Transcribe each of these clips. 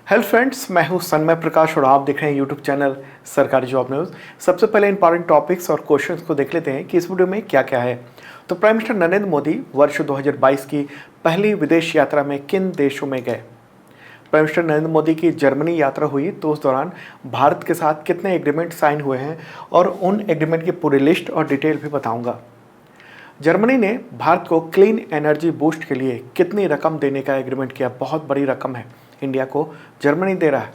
Hello friends, मैं हूं सन्मय प्रकाश और आप देख रहे हैं यूट्यूब चैनल सरकारी जॉब न्यूज़। सबसे पहले इंपॉर्टेंट टॉपिक्स और क्वेश्चंस को देख लेते हैं कि इस वीडियो में क्या क्या है। तो प्राइम मिनिस्टर नरेंद्र मोदी वर्ष 2022 की पहली विदेश यात्रा में किन देशों में गए। प्राइम मिनिस्टर नरेंद्र मोदी की जर्मनी यात्रा हुई तो उस दौरान भारत के साथ कितने एग्रीमेंट साइन हुए हैं और उन एग्रीमेंट की पूरी लिस्ट और डिटेल भी बताऊँगा। जर्मनी ने भारत को क्लीन एनर्जी बूस्ट के लिए कितनी रकम देने का एग्रीमेंट किया। बहुत बड़ी रकम है, इंडिया को जर्मनी दे रहा है।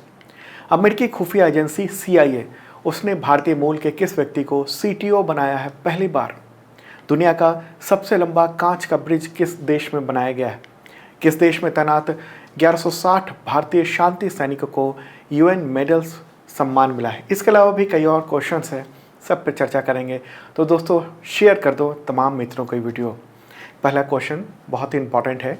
अमेरिकी खुफिया एजेंसी CIA उसने भारतीय मूल के किस व्यक्ति को CTO बनाया है पहली बार। दुनिया का सबसे लंबा कांच का ब्रिज किस देश में बनाया गया है। किस देश में तैनात 1160 भारतीय शांति सैनिकों को UN मेडल्स सम्मान मिला है। इसके अलावा भी कई और क्वेश्चंस हैं, सब पे चर्चा करेंगे। तो दोस्तों शेयर कर दो तमाम मित्रों को ये वीडियो। पहला क्वेश्चन बहुत ही इंपॉर्टेंट है।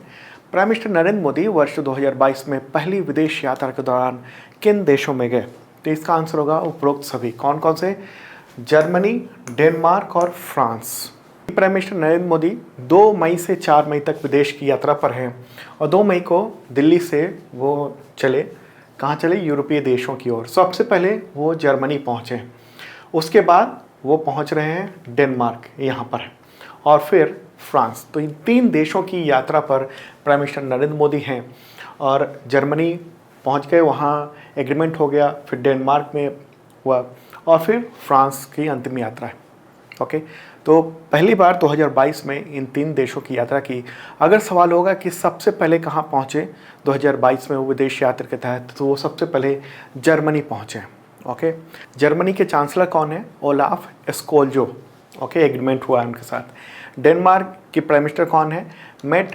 प्राइम मिनिस्टर नरेंद्र मोदी वर्ष 2022 में पहली विदेश यात्रा के दौरान किन देशों में गए। तो इसका आंसर होगा उपरोक्त सभी। कौन कौन से? जर्मनी, डेनमार्क और France. Prime minister Narendra Modi 2 मई से 4 मई तक विदेश की यात्रा पर हैं और 2 मई को दिल्ली से वो चले। कहाँ चले? यूरोपीय देशों की ओर। सबसे पहले वो जर्मनी पहुँचे, उसके बाद वो पहुंच रहे हैं डेनमार्क यहाँ पर और फिर फ्रांस। तो इन 3 देशों की यात्रा पर प्राइम मिनिस्टर नरेंद्र मोदी हैं और जर्मनी पहुंच गए, वहाँ एग्रीमेंट हो गया, फिर डेनमार्क में हुआ और फिर फ्रांस की अंतिम यात्रा है। ओके, तो पहली बार 2022 में इन 3 देशों की यात्रा की। अगर सवाल होगा कि सबसे पहले कहाँ पहुँचे 2022 में वो विदेश यात्रा के तहत, तो वो सबसे पहले जर्मनी पहुँचे। ओके, जर्मनी के चांसलर कौन है? ओलाफ स्कोल्जो। ओके, एग्रीमेंट हुआ है उनके साथ। डेनमार्क की प्राइम मिनिस्टर कौन है? मेट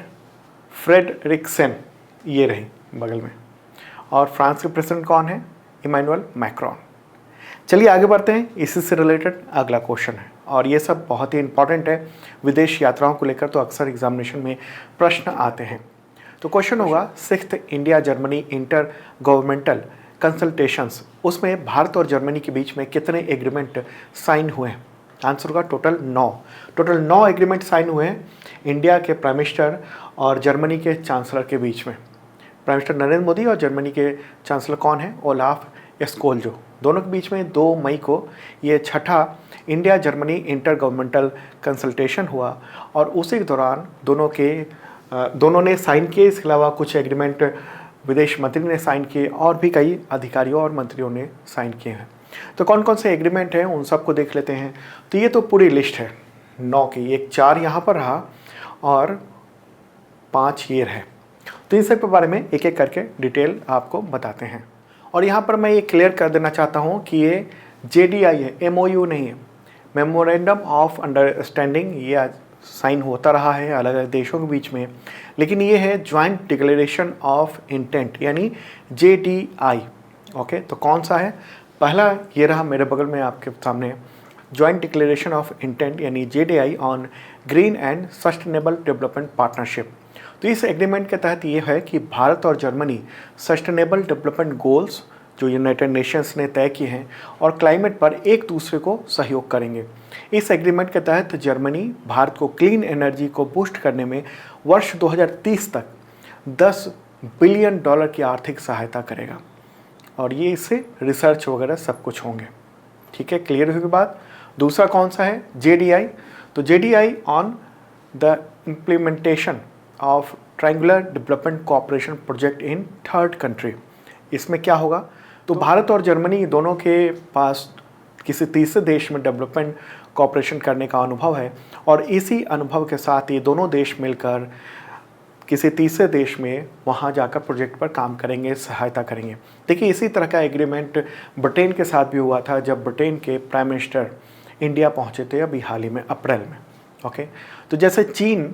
फ्रेडरिक्सेन, ये रही बगल में। और फ्रांस के प्रेसिडेंट कौन है? Emmanuel Macron. चलिए आगे बढ़ते हैं, इसी से रिलेटेड अगला क्वेश्चन है और ये सब बहुत ही इंपॉर्टेंट है विदेश यात्राओं को लेकर, तो अक्सर एग्जामिनेशन में प्रश्न आते हैं। तो क्वेश्चन होगा 6th India Germany inter governmental consultations, उसमें भारत और जर्मनी के बीच में कितने एग्रीमेंट साइन हुए हैं। आंसर होगा टोटल 9 एग्रीमेंट साइन हुए हैं इंडिया के प्राइम मिनिस्टर और जर्मनी के चांसलर के बीच में। प्राइम मिनिस्टर नरेंद्र मोदी और जर्मनी के चांसलर कौन है? Olaf Scholz. दोनों के बीच में 2 मई को ये 6ठा India Germany intergovernmental consultation हुआ और उसी के दौरान दोनों ने साइन किए। इसके अलावा कुछ एग्रीमेंट विदेश मंत्री ने साइन किए और भी कई अधिकारियों और मंत्रियों ने साइन किए हैं। तो कौन कौन से एग्रीमेंट हैं उन सबको देख लेते हैं। तो ये तो पूरी लिस्ट है 9 की, एक 4 यहाँ पर रहा और 5 ये रहे। तो इन सब के बारे में एक एक करके डिटेल आपको बताते हैं। और यहाँ पर मैं ये क्लियर कर देना चाहता हूँ कि ये JDI है, MOU नहीं है, मेमोरेंडम ऑफ अंडरस्टैंडिंग। ये साइन होता रहा है अलग अलग देशों के बीच में, लेकिन ये है ज्वाइंट डिक्लेरेशन ऑफ इंटेंट यानी JDI। ओके, तो कौन सा है? पहला ये रहा मेरे बगल में आपके सामने, ज्वाइंट डिक्लेरेशन ऑफ इंटेंट यानी JDI on green and sustainable development partnership. तो इस एग्रीमेंट के तहत ये है कि भारत और जर्मनी सस्टेनेबल डेवलपमेंट गोल्स जो यूनाइटेड नेशंस ने तय किए हैं और क्लाइमेट पर एक दूसरे को सहयोग करेंगे। इस एग्रीमेंट के तहत जर्मनी भारत को क्लीन एनर्जी को बूस्ट करने में वर्ष 2030 तक $10 बिलियन की आर्थिक सहायता करेगा और ये इससे रिसर्च वगैरह सब कुछ होंगे। ठीक है, क्लियर हुई बात। दूसरा कौन सा है? JDI। तो JDI on the implementation of triangular development cooperation project in 3rd country. इसमें क्या होगा? तो भारत और जर्मनी दोनों के पास किसी तीसरे देश में डेवलपमेंट कोऑपरेशन करने का अनुभव है और इसी अनुभव के साथ ये दोनों देश मिलकर किसी तीसरे देश में वहाँ जाकर प्रोजेक्ट पर काम करेंगे, सहायता करेंगे। देखिए इसी तरह का एग्रीमेंट ब्रिटेन के साथ भी हुआ था जब ब्रिटेन के प्राइम मिनिस्टर इंडिया पहुँचे थे अभी हाल ही में अप्रैल में। ओके, तो जैसे चीन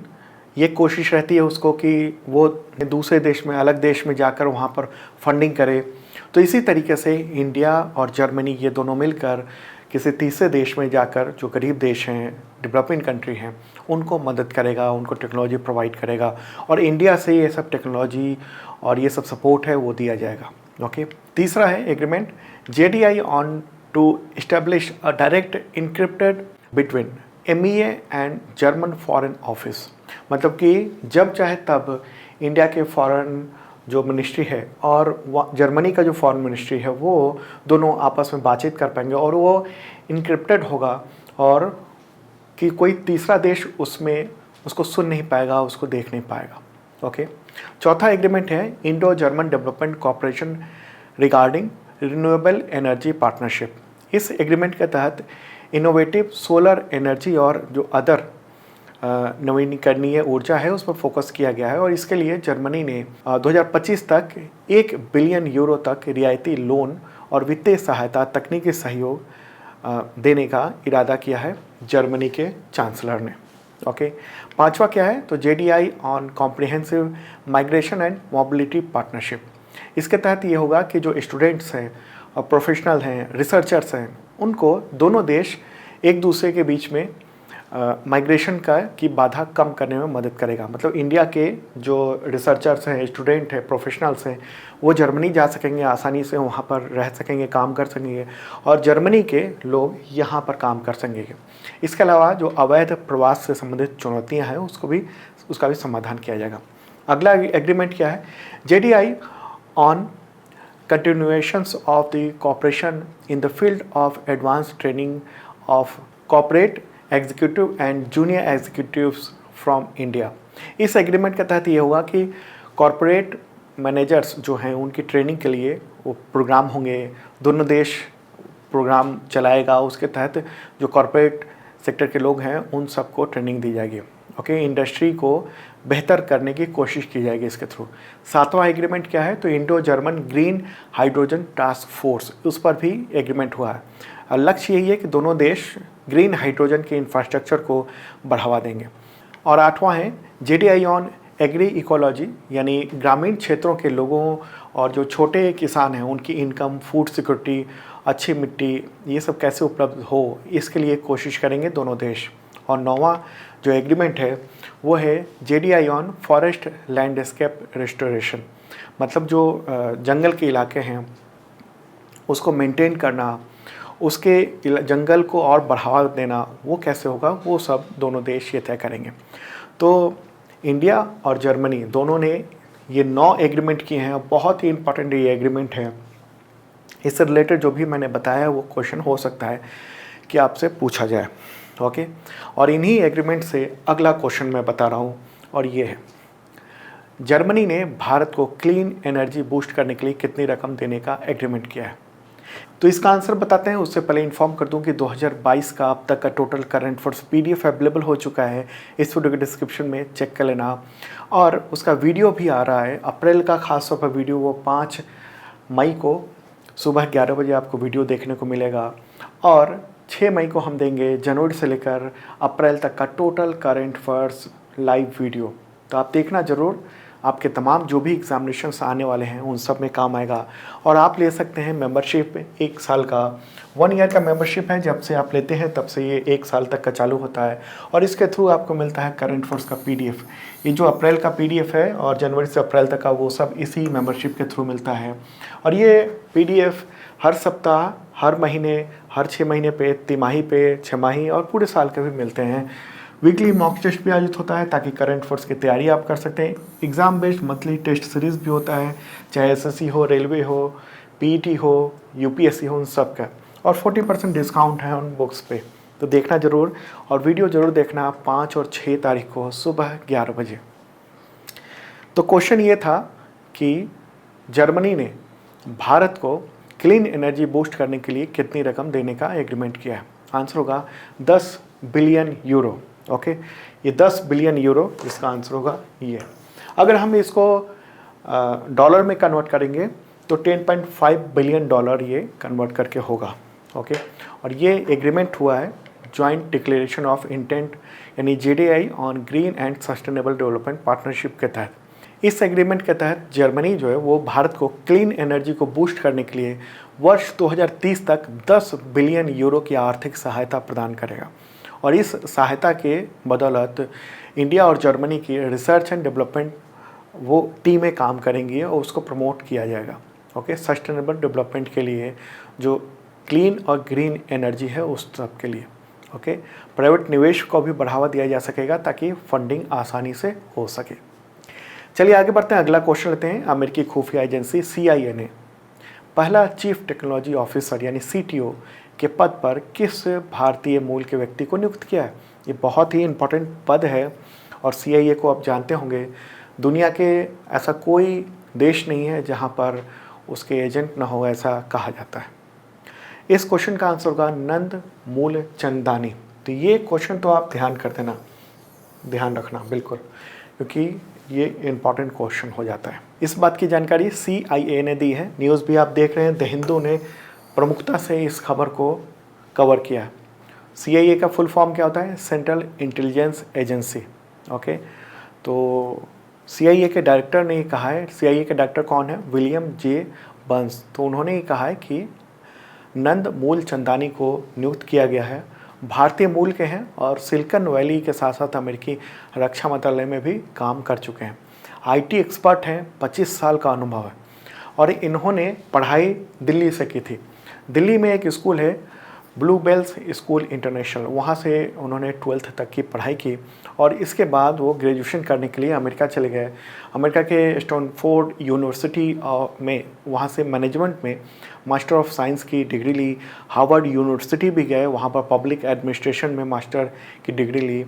ये कोशिश रहती है उसको कि वो दूसरे देश में, अलग देश में जाकर वहाँ पर फंडिंग करे, तो इसी तरीके से इंडिया और जर्मनी ये दोनों मिलकर किसी तीसरे देश में जाकर जो गरीब देश हैं, डेवलपिंग कंट्री हैं, उनको मदद करेगा, उनको टेक्नोलॉजी प्रोवाइड करेगा और इंडिया से ये सब टेक्नोलॉजी और ये सब सपोर्ट है वो दिया जाएगा। ओके, तीसरा है agreement JDI on to establish a direct encrypted between MEA and German foreign office. मतलब कि जब चाहे तब इंडिया के फॉरेन जो मिनिस्ट्री है और जर्मनी का जो फॉरेन मिनिस्ट्री है वो दोनों आपस में बातचीत कर पाएंगे और वो इनक्रिप्टेड होगा और कि कोई तीसरा देश उसमें उसको सुन नहीं पाएगा, उसको देख नहीं पाएगा। ओके। चौथा एग्रीमेंट है Indo German development corporation regarding renewable energy partnership. इस एग्रीमेंट के तहत इनोवेटिव सोलर एनर्जी और जो अदर नवीनीकरणीय ऊर्जा है उस पर फोकस किया गया है और इसके लिए जर्मनी ने 2025 तक 1 बिलियन यूरो तक रियायती लोन और वित्तीय सहायता, तकनीकी सहयोग देने का इरादा किया है जर्मनी के चांसलर ने। ओके। पांचवा क्या है तो JDI on comprehensive migration and mobility partnership. इसके तहत ये होगा कि जो स्टूडेंट्स हैं और प्रोफेशनल हैं, रिसर्चर्स हैं, उनको दोनों देश एक दूसरे के बीच में माइग्रेशन की बाधा कम करने में मदद करेगा। मतलब इंडिया के जो रिसर्चर्स हैं, स्टूडेंट हैं, प्रोफेशनल्स हैं, वो जर्मनी जा सकेंगे, आसानी से वहाँ पर रह सकेंगे, काम कर सकेंगे और जर्मनी के लोग यहाँ पर काम कर सकेंगे। इसके अलावा जो अवैध प्रवास से संबंधित चुनौतियाँ हैं उसका भी समाधान किया जाएगा। अगला एग्रीमेंट क्या है JDI on continuations of the cooperation in the field of advanced training of corporate executive and junior executives from India। इस एग्रीमेंट के तहत ये हुआ कि कॉरपोरेट मैनेजर्स जो हैं उनकी ट्रेनिंग के लिए वो प्रोग्राम होंगे, दोनों देश प्रोग्राम चलाएगा। उसके तहत जो कॉरपोरेट सेक्टर के लोग हैं उन सबको ट्रेनिंग दी जाएगी। ओके। इंडस्ट्री को बेहतर करने की कोशिश की जाएगी इसके थ्रू। सातवां एग्रीमेंट क्या है तो Indo German green hydrogen task force, उस पर भी एग्रीमेंट हुआ है। लक्ष्य यही है कि दोनों देश ग्रीन हाइड्रोजन के इंफ्रास्ट्रक्चर को बढ़ावा देंगे। और आठवां है JDI ऑन एग्री इकोलॉजी, यानी ग्रामीण क्षेत्रों के लोगों और जो छोटे किसान हैं उनकी इनकम, फूड सिक्योरिटी, अच्छी मिट्टी, ये सब कैसे उपलब्ध हो इसके लिए कोशिश करेंगे दोनों देश। और नौवां जो एग्रीमेंट है वो है JDI on forest landscape restoration. मतलब जो जंगल के इलाके हैं उसको मेंटेन करना, उसके जंगल को और बढ़ावा देना, वो कैसे होगा वो सब दोनों देश ये तय करेंगे। तो इंडिया और जर्मनी दोनों ने ये 9 एग्रीमेंट किए हैं। बहुत ही इंपॉर्टेंट ये एग्रीमेंट है। इससे रिलेटेड जो भी मैंने बताया वो क्वेश्चन हो सकता है कि आपसे पूछा जाए। ओके। और इन्हीं एग्रीमेंट से अगला क्वेश्चन मैं बता रहा हूँ और ये है जर्मनी ने भारत को क्लीन एनर्जी बूस्ट करने के लिए कितनी रकम देने का एग्रीमेंट किया है। तो इसका आंसर बताते हैं। उससे पहले इन्फॉर्म कर दूं कि 2022 का अब तक का total current affairs PDF available हो चुका है, इस वीडियो के डिस्क्रिप्शन में चेक कर लेना। और उसका वीडियो भी आ रहा है अप्रैल का, खास तौर पर वीडियो वो 5 मई को सुबह 11 बजे आपको वीडियो देखने को मिलेगा। और 6 मई को हम देंगे जनवरी से लेकर अप्रैल तक का total current affairs live video. तो आप देखना ज़रूर, आपके तमाम जो भी एग्जामिनेशंस आने वाले हैं उन सब में काम आएगा। और आप ले सकते हैं मेंबरशिप, 1 साल का 1 ईयर का मेंबरशिप है। जब से आप लेते हैं तब से ये 1 साल तक का चालू होता है और इसके थ्रू आपको मिलता है करंट अफेयर्स का PDF। ये जो अप्रैल का PDF है और जनवरी से अप्रैल तक का, वो सब इसी मेंबरशिप के थ्रू मिलता है। और ये PDF हर सप्ताह, हर महीने, हर 6 महीने पे, तिमाही पे, 6 माही और पूरे साल के भी मिलते हैं। वीकली मॉक टेस्ट भी आयोजित होता है ताकि करंट अफेयर्स की तैयारी आप कर सकते हैं। Exam based monthly test series भी होता है, चाहे SSC हो, रेलवे हो, PET हो, UPSC हो, उन सब का। और 40% डिस्काउंट है उन बुक्स पे, तो देखना ज़रूर। और वीडियो ज़रूर देखना 5 और 6 तारीख को सुबह 11 बजे। तो क्वेश्चन ये था कि जर्मनी ने भारत को क्लीन एनर्जी बूस्ट करने के लिए कितनी रकम देने का एग्रीमेंट किया है। आंसर होगा 10 बिलियन यूरो। ओके। ये 10 बिलियन यूरो इसका आंसर होगा ये। अगर हम इसको डॉलर में कन्वर्ट करेंगे तो 10.5 बिलियन डॉलर ये कन्वर्ट करके होगा। ओके। और ये एग्रीमेंट हुआ है जॉइंट डिक्लेरेशन ऑफ इंटेंट, यानी JDI on green and sustainable development partnership के तहत। इस एग्रीमेंट के तहत जर्मनी जो है वो भारत को क्लीन एनर्जी को बूस्ट करने के लिए वर्ष 2030 तक 10 बिलियन यूरो की आर्थिक सहायता प्रदान करेगा। और इस सहायता के बदौलत इंडिया और जर्मनी की रिसर्च एंड डेवलपमेंट वो टीमें काम करेंगी और उसको प्रमोट किया जाएगा। ओके। सस्टेनेबल डेवलपमेंट के लिए, जो क्लीन और ग्रीन एनर्जी है उस सब के लिए। ओके। प्राइवेट निवेश को भी बढ़ावा दिया जा सकेगा ताकि फंडिंग आसानी से हो सके। चलिए आगे बढ़ते हैं, अगला क्वेश्चन लेते हैं। अमेरिकी खुफिया एजेंसी CIA ने पहला चीफ टेक्नोलॉजी ऑफिसर यानी CTO के पद पर किस भारतीय मूल के व्यक्ति को नियुक्त किया है? ये बहुत ही इम्पोर्टेंट पद है और CIA को आप जानते होंगे, दुनिया के ऐसा कोई देश नहीं है जहाँ पर उसके एजेंट ना हो, ऐसा कहा जाता है। इस क्वेश्चन का आंसर होगा नंद मूलचंदानी। तो ये क्वेश्चन तो आप ध्यान कर देना, ध्यान रखना बिल्कुल, क्योंकि ये इम्पॉर्टेंट क्वेश्चन हो जाता है। इस बात की जानकारी CIA ने दी है। न्यूज़ भी आप देख रहे हैं, द हिंदू ने प्रमुखता से इस खबर को कवर किया है। CIA का फुल फॉर्म क्या होता है? Central intelligence agency. ओके, तो CIA के डायरेक्टर ने कहा है, CIA के डायरेक्टर कौन है? विलियम जे बंस। तो उन्होंने ये कहा है कि नंद मूलचंदानी को नियुक्त किया गया है, भारतीय मूल के हैं और सिलिकॉन वैली के साथ साथ अमेरिकी रक्षा मंत्रालय में भी काम कर चुके हैं। IT एक्सपर्ट हैं, 25 साल का अनुभव है और इन्होंने पढ़ाई दिल्ली से की थी। दिल्ली में एक स्कूल है ब्लू बेल्स स्कूल इंटरनेशनल, वहाँ से उन्होंने 12th तक की पढ़ाई की और इसके बाद वो ग्रेजुएशन करने के लिए अमेरिका चले गए। अमेरिका के स्टैनफोर्ड यूनिवर्सिटी में वहाँ से मैनेजमेंट में मास्टर ऑफ साइंस की डिग्री ली। हार्वर्ड यूनिवर्सिटी भी गए, वहाँ पर पब्लिक एडमिनिस्ट्रेशन में मास्टर की डिग्री ली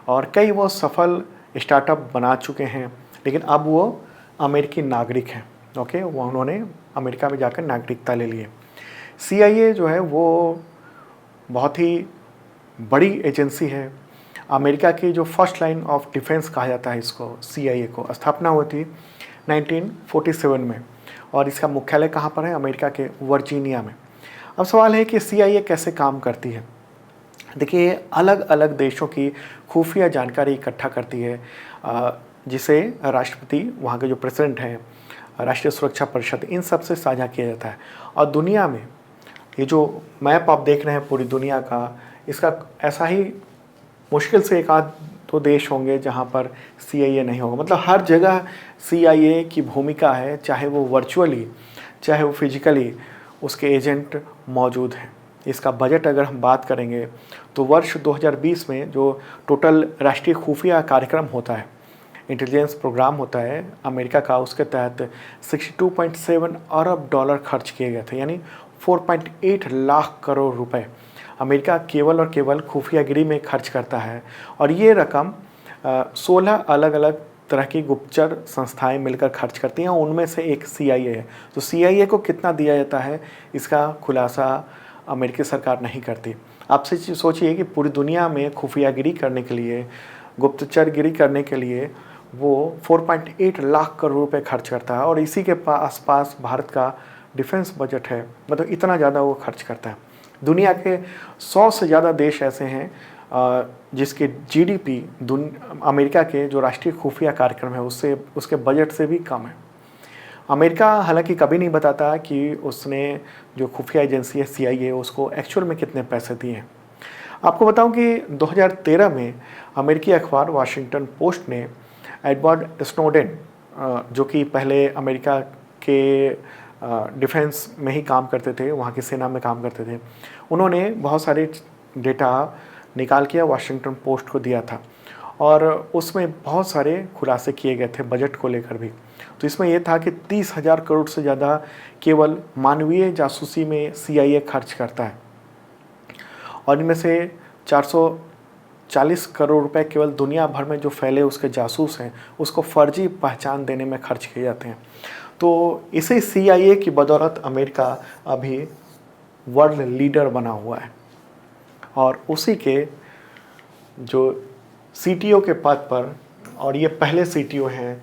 और कई वो सफल स्टार्टअप बना चुके हैं, लेकिन अब वो अमेरिकी नागरिक हैं। ओके, वो उन्होंने अमेरिका में जाकर नागरिकता ले लिए। CIA जो है वो बहुत ही बड़ी एजेंसी है। अमेरिका की जो फर्स्ट लाइन ऑफ डिफेंस कहा जाता है इसको, CIA को। स्थापना हुई थी 1947 में और इसका मुख्यालय कहाँ पर है? अमेरिका के वर्जीनिया में। अब सवाल है कि CIA कैसे काम करती है। देखिए, अलग अलग देशों की खुफिया जानकारी इकट्ठा करती है, जिसे राष्ट्रपति, वहाँ के जो प्रेसिडेंट हैं, राष्ट्रीय सुरक्षा परिषद, इन सब से साझा किया जाता है। और दुनिया में ये जो मैप आप देख रहे हैं पूरी दुनिया का, इसका ऐसा ही मुश्किल से एक आध तो देश होंगे जहाँ पर CIA नहीं होगा। मतलब हर जगह CIA की भूमिका है, चाहे वो वर्चुअली चाहे वो फिजिकली उसके एजेंट मौजूद हैं। इसका बजट अगर हम बात करेंगे तो वर्ष 2020 में जो टोटल राष्ट्रीय खुफिया कार्यक्रम होता है, इंटेलिजेंस प्रोग्राम होता है अमेरिका का, उसके तहत 62.7 अरब डॉलर खर्च किए गए थे, यानी 4.8 लाख करोड़ रुपए अमेरिका केवल और केवल खुफियागिरी में खर्च करता है। और ये रकम 16 अलग अलग तरह की गुप्तचर संस्थाएं मिलकर खर्च करती हैं, उनमें से एक CIA है। तो CIA को कितना दिया जाता है, इसका खुलासा अमेरिकी सरकार नहीं करती। आप सोचिए कि पूरी दुनिया में खुफियागिरी करने के लिए, गुप्तचरगिरी करने के लिए वो 4.8 लाख करोड़ रुपए खर्च करता है और इसी के आसपास भारत का डिफेंस बजट है, मतलब इतना ज़्यादा वो खर्च करता है। दुनिया के 100 से ज़्यादा देश ऐसे हैं जिसके GDP अमेरिका के जो राष्ट्रीय खुफिया कार्यक्रम है उससे, उसके बजट से भी कम है। अमेरिका हालांकि कभी नहीं बताता कि उसने जो खुफिया एजेंसी है CIA उसको एक्चुअल में कितने पैसे दिए हैं। आपको बताऊं कि 2013 में अमेरिकी अखबार वाशिंगटन पोस्ट ने एडवर्ड स्नोडेन, जो कि पहले अमेरिका के डिफेंस में ही काम करते थे, वहाँ की सेना में काम करते थे, उन्होंने बहुत सारे डेटा निकाल के वाशिंगटन पोस्ट को दिया था और उसमें बहुत सारे खुलासे किए गए थे बजट को लेकर भी। तो इसमें यह था कि 30,000 करोड़ से ज़्यादा केवल मानवीय जासूसी में CIA खर्च करता है और इनमें से 440 करोड़ रुपए केवल दुनिया भर में जो फैले उसके जासूस हैं उसको फर्जी पहचान देने में खर्च किए जाते हैं। तो इसी CIA की बदौलत अमेरिका अभी वर्ल्ड लीडर बना हुआ है और उसी के जो CTO के पद पर, और ये पहले CTO हैं,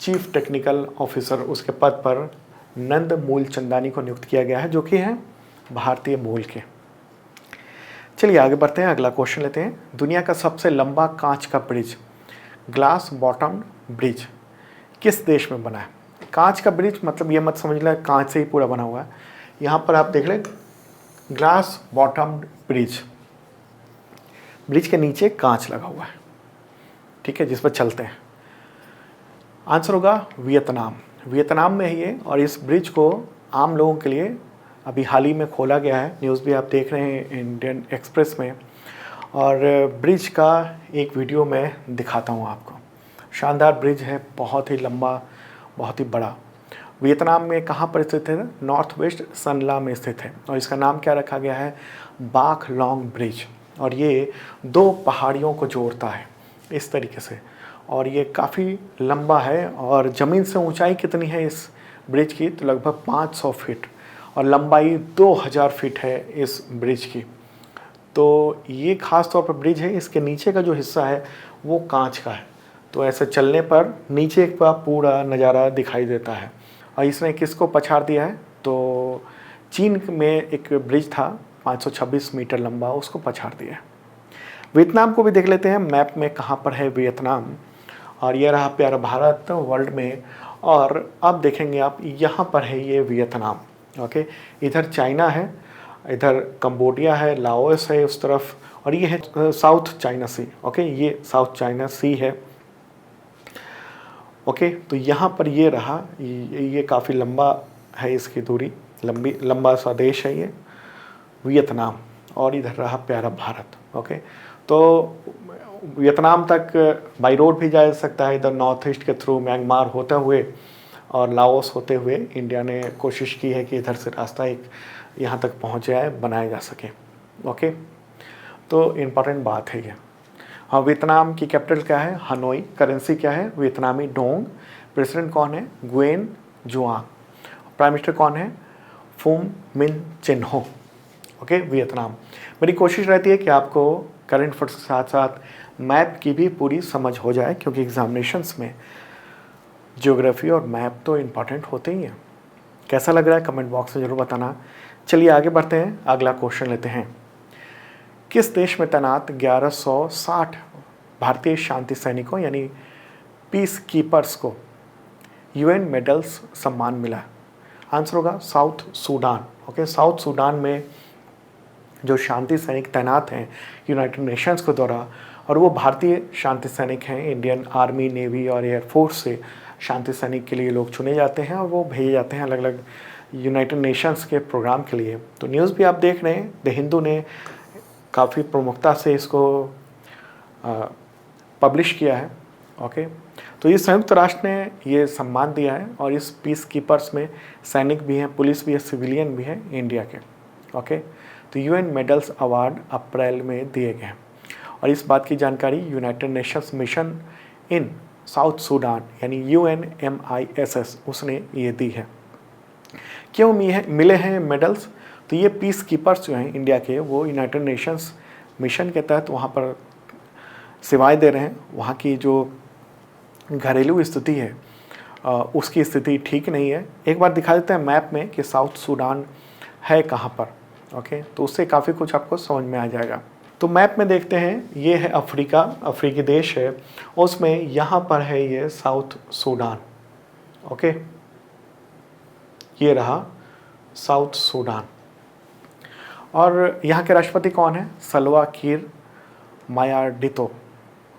चीफ टेक्निकल ऑफिसर, उसके पद पर नंद मूलचंदानी को नियुक्त किया गया है, जो कि हैं भारतीय मूल के। चलिए आगे बढ़ते हैं, अगला क्वेश्चन लेते हैं। दुनिया का सबसे लंबा कांच का ब्रिज, ग्लास बॉटम ब्रिज, किस देश में बना है? कांच का ब्रिज मतलब ये मत समझ लें कांच से ही पूरा बना हुआ है। यहाँ पर आप देख लें ग्लास बॉटम ब्रिज, ब्रिज के नीचे कांच लगा हुआ है, ठीक है, जिस पर चलते हैं। आंसर होगा वियतनाम। वियतनाम में है ये और इस ब्रिज को आम लोगों के लिए अभी हाल ही में खोला गया है। न्यूज़ भी आप देख रहे हैं इंडियन एक्सप्रेस में, और ब्रिज का एक वीडियो मैं दिखाता हूँ आपको। शानदार ब्रिज है, बहुत ही लंबा, बहुत ही बड़ा। वियतनाम में कहाँ पर स्थित है? नॉर्थ वेस्ट सनला में स्थित है और इसका नाम क्या रखा गया है? बाक लॉन्ग ब्रिज। और ये दो पहाड़ियों को जोड़ता है इस तरीके से, और ये काफ़ी लंबा है। और ज़मीन से ऊंचाई कितनी है इस ब्रिज की? तो लगभग 500 फीट, और लंबाई 2000 फीट है इस ब्रिज की। तो ये ख़ास तौर पर ब्रिज है, इसके नीचे का जो हिस्सा है वो कांच का है, तो ऐसे चलने पर नीचे का पूरा नज़ारा दिखाई देता है। और इसने किसको पछाड़ दिया है? तो चीन में एक ब्रिज था 526 मीटर लंबा, उसको पछाड़ दिया है। वियतनाम को भी देख लेते हैं मैप में, कहाँ पर है वियतनाम। और ये रहा प्यारा भारत वर्ल्ड में, और अब देखेंगे आप यहाँ पर है ये वियतनाम। ओके, इधर चाइना है, इधर कंबोडिया है, लाओस है उस तरफ, और ये है साउथ चाइना सी। ओके, ये साउथ चाइना सी है। ओके, तो यहाँ पर ये रहा, ये काफ़ी लंबा है, इसकी दूरी लंबा सा देश है ये वियतनाम, और इधर रहा प्यारा भारत। ओके, तो वियतनाम तक बाई रोड भी जा सकता है, इधर नॉर्थ ईस्ट के थ्रू म्यांमार होते हुए और लाओस होते हुए इंडिया ने कोशिश की है कि इधर से रास्ता एक यहाँ तक पहुँच जाए, बनाया जा सके। ओके, तो इम्पॉर्टेंट बात है ये। हाँ, वियतनाम की कैपिटल क्या है? हनोई। करेंसी क्या है? वियतनामी डोंग। प्रेसिडेंट कौन है? गुएन जुआंग। प्राइम मिनिस्टर कौन है? फुम मिन चिन्हो। Okay, Vietnam. मेरी कोशिश रहती है कि आपको करंट अफेयर्स के साथ साथ मैप की भी पूरी समझ हो जाए, क्योंकि एग्जामिनेशंस में ज्योग्राफी और मैप तो इम्पॉर्टेंट होते ही हैं। कैसा लग रहा है कमेंट बॉक्स में ज़रूर बताना। चलिए आगे बढ़ते हैं, अगला क्वेश्चन लेते हैं। किस देश में तैनात 1160 भारतीय शांति सैनिकों यानी पीस कीपर्स को यूएन मेडल्स सम्मान मिला? आंसर होगा south Sudan. Okay, south Sudan में जो शांति सैनिक तैनात हैं यूनाइटेड नेशंस के द्वारा, और वो भारतीय शांति सैनिक हैं। इंडियन आर्मी, नेवी और एयरफोर्स से शांति सैनिक के लिए लोग चुने जाते हैं और वो भेजे जाते हैं अलग अलग यूनाइटेड नेशंस के प्रोग्राम के लिए। तो न्यूज़ भी आप देख रहे हैं, द हिंदू ने काफ़ी प्रमुखता से इसको पब्लिश किया है। ओके, तो ये संयुक्त राष्ट्र ने ये सम्मान दिया है, और इस पीस कीपर्स में सैनिक भी हैं, पुलिस भी है, सिविलियन भी है इंडिया के। ओके, तो यूएन मेडल्स अवार्ड अप्रैल में दिए गए हैं, और इस बात की जानकारी United Nations mission in south Sudan यानी UNMISS उसने ये दी है। क्यों मिले हैं मेडल्स? तो ये पीस कीपर्स जो हैं इंडिया के, वो यूनाइटेड नेशंस मिशन के तहत वहाँ पर सेवाएं दे रहे हैं। वहाँ की जो घरेलू स्थिति है उसकी स्थिति ठीक नहीं है। एक बार दिखा देते हैं मैप में कि साउथ सूडान है कहाँ पर। ओके, तो उससे काफ़ी कुछ आपको समझ में आ जाएगा। तो मैप में देखते हैं, ये है अफ्रीका, अफ्रीकी देश है, उसमें यहाँ पर है ये साउथ सूडान। ओके, ये रहा साउथ सूडान, और यहाँ के राष्ट्रपति कौन है? सल्वा किर मायार्डितो।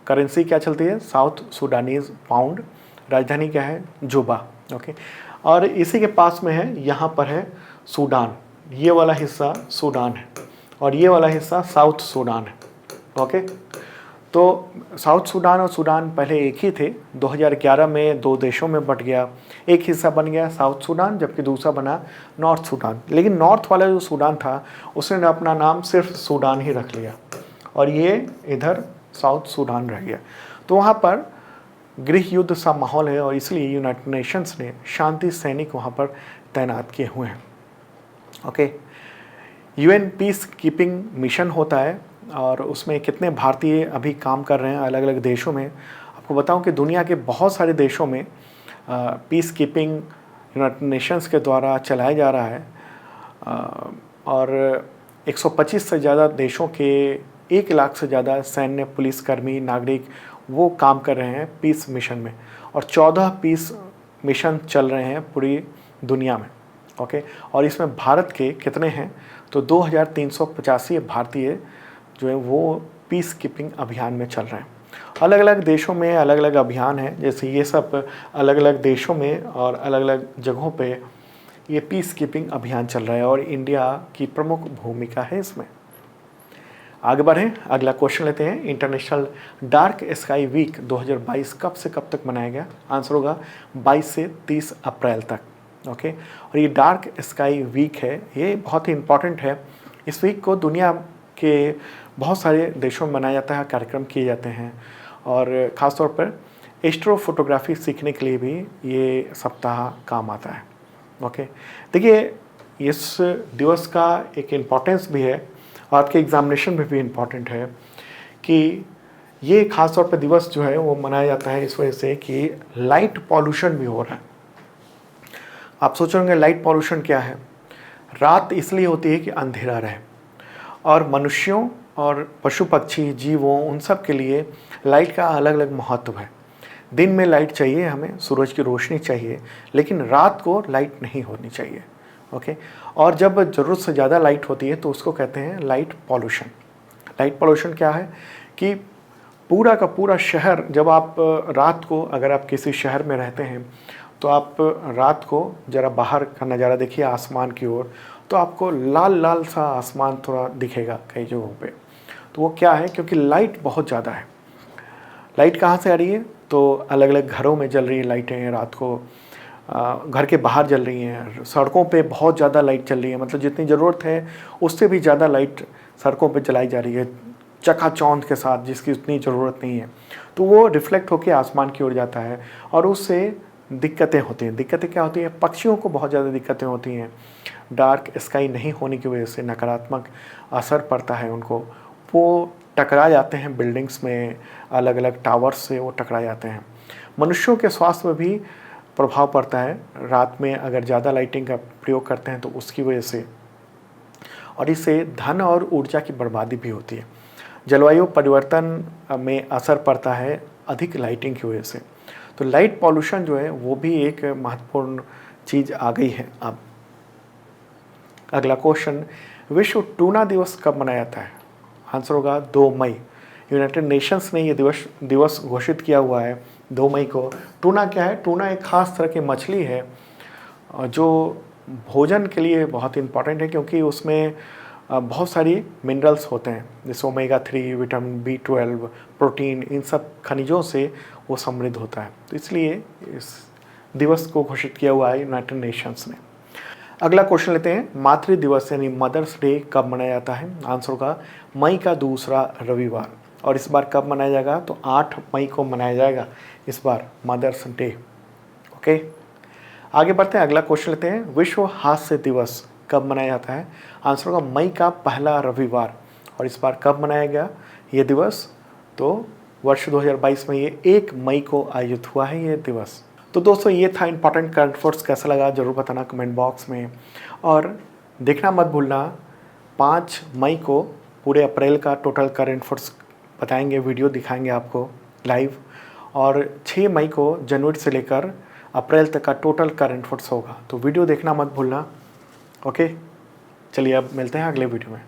करेंसी क्या चलती है? South Sudanese pound. राजधानी क्या है? जुबा। ओके, और इसी के पास में है, यहाँ पर है सूडान। ये वाला हिस्सा सूडान है और ये वाला हिस्सा साउथ सूडान है। ओके, तो साउथ सूडान और सूडान पहले एक ही थे। 2011 में दो देशों में बट गया, एक हिस्सा बन गया साउथ सूडान, जबकि दूसरा बना नॉर्थ सूडान। लेकिन नॉर्थ वाला जो सूडान था उसने अपना नाम सिर्फ सूडान ही रख लिया, और ये इधर साउथ सूडान रह गया। तो वहाँ पर गृह युद्ध सा माहौल है, और इसलिए यूनाइटेड नेशंस ने शांति सैनिक वहाँ पर तैनात किए हुए हैं। Okay, UN peace keeping mission होता है, और उसमें कितने भारतीय अभी काम कर रहे हैं अलग अलग देशों में। आपको बताऊं कि दुनिया के बहुत सारे देशों में पीस कीपिंग यूनाइटेड नेशंस के द्वारा चलाया जा रहा है, और 125 से ज़्यादा देशों के 1 लाख से ज़्यादा सैन्य, पुलिसकर्मी, नागरिक वो काम कर रहे हैं पीस मिशन में, और 14 पीस मिशन चल रहे हैं पूरी दुनिया में। ओके, और इसमें भारत के कितने हैं? तो 2385 भारतीय जो है वो पीस कीपिंग अभियान में चल रहे हैं। अलग अलग देशों में अलग अलग अभियान हैं, जैसे ये सब अलग अलग देशों में और अलग अलग जगहों पे ये पीस कीपिंग अभियान चल रहा है, और इंडिया की प्रमुख भूमिका है इसमें। आगे बढ़ें, अगला क्वेश्चन लेते हैं। इंटरनेशनल डार्क स्काई वीक 2022 कब से कब तक मनाया गया? आंसर होगा 22 से 30 अप्रैल तक। ओके, और ये डार्क स्काई वीक है, ये बहुत ही इम्पॉर्टेंट है। इस वीक को दुनिया के बहुत सारे देशों में मनाया जाता है, कार्यक्रम किए जाते हैं, और ख़ासतौर पर एस्ट्रो फोटोग्राफी सीखने के लिए भी ये सप्ताह काम आता है। ओके, देखिए इस दिवस का एक इम्पॉर्टेंस भी है और आपके एग्जामिनेशन में भी इम्पॉर्टेंट है कि ये ख़ास तौर पे दिवस जो है वो मनाया जाता है इस वजह से कि लाइट पॉल्यूशन भी हो रहा है। आप सोच रहे होंगे लाइट पॉल्यूशन क्या है? रात इसलिए होती है कि अंधेरा रहे, और मनुष्यों और पशु पक्षी जीवों उन सब के लिए लाइट का अलग अलग महत्व है। दिन में लाइट चाहिए, हमें सूरज की रोशनी चाहिए, लेकिन रात को लाइट नहीं होनी चाहिए। ओके, और जब ज़रूरत से ज़्यादा लाइट होती है तो उसको कहते हैं लाइट पॉल्यूशन। लाइट पॉल्यूशन क्या है कि पूरा का पूरा शहर, जब आप रात को, अगर आप किसी शहर में रहते हैं तो आप रात को ज़रा बाहर का नज़ारा देखिए आसमान की ओर, तो आपको लाल लाल सा आसमान थोड़ा दिखेगा कई जगहों पे। तो वो क्या है? क्योंकि लाइट बहुत ज़्यादा है। लाइट कहाँ से आ रही है? तो अलग अलग घरों में जल रही है लाइटें, रात को घर के बाहर जल रही हैं, सड़कों पे बहुत ज़्यादा लाइट चल रही है, मतलब जितनी ज़रूरत है उससे भी ज़्यादा लाइट सड़कों पे जलाई जा रही है चकाचौंध के साथ, जिसकी उतनी ज़रूरत नहीं है। तो वो रिफ्लेक्ट होकर आसमान की ओर जाता है और उससे दिक्कतें होती हैं। दिक्कतें क्या होती हैं? पक्षियों को बहुत ज़्यादा दिक्कतें होती हैं। डार्क स्काई नहीं होने की वजह से नकारात्मक असर पड़ता है उनको। वो टकरा जाते हैं बिल्डिंग्स में, अलग अलग टावर्स से वो टकरा जाते हैं। मनुष्यों के स्वास्थ्य में भी प्रभाव पड़ता है रात में अगर ज़्यादा लाइटिंग का प्रयोग करते हैं तो उसकी वजह से, और इससे धन और ऊर्जा की बर्बादी भी होती है। जलवायु परिवर्तन में असर पड़ता है अधिक लाइटिंग की वजह से। तो लाइट पॉल्यूशन जो है वो भी एक महत्वपूर्ण चीज़ आ गई है अब। अगला क्वेश्चन, विश्व टूना दिवस कब मनाया जाता है? आंसर होगा 2 मई। यूनाइटेड नेशंस ने ये दिवस घोषित किया हुआ है 2 मई को। टूना क्या है? टूना एक ख़ास तरह की मछली है जो भोजन के लिए बहुत इम्पॉर्टेंट है, क्योंकि उसमें बहुत सारी मिनरल्स होते हैं, जैसे ओमेगा 3, विटामिन B12, प्रोटीन, इन सब खनिजों से वो समृद्ध होता है। तो इसलिए इस दिवस को घोषित किया हुआ है यूनाइटेड नेशंस ने। अगला क्वेश्चन लेते हैं, मातृ दिवस यानी मदर्स डे कब मनाया जाता है? आंसर होगा मई का दूसरा रविवार। और इस बार कब मनाया जाएगा? तो 8 मई को मनाया जाएगा इस बार मदर्स डे। ओके, आगे बढ़ते हैं, अगला क्वेश्चन लेते हैं, विश्व हास्य दिवस कब मनाया जाता है? आंसर होगा मई का पहला रविवार। और इस बार कब मनाया गया ये दिवस? तो वर्ष 2022 में ये 1 मई को आयोजित हुआ है ये दिवस। तो दोस्तों ये था इंपॉर्टेंट करंट अफेयर्स। कैसा लगा ज़रूर बताना कमेंट बॉक्स में, और देखना मत भूलना 5 मई को पूरे अप्रैल का टोटल करंट अफेयर्स बताएंगे, वीडियो दिखाएंगे आपको लाइव, और 6 मई को जनवरी से लेकर अप्रैल तक का टोटल करंट अफेयर्स होगा। तो वीडियो देखना मत भूलना। ओके, चलिए अब मिलते हैं अगले वीडियो में।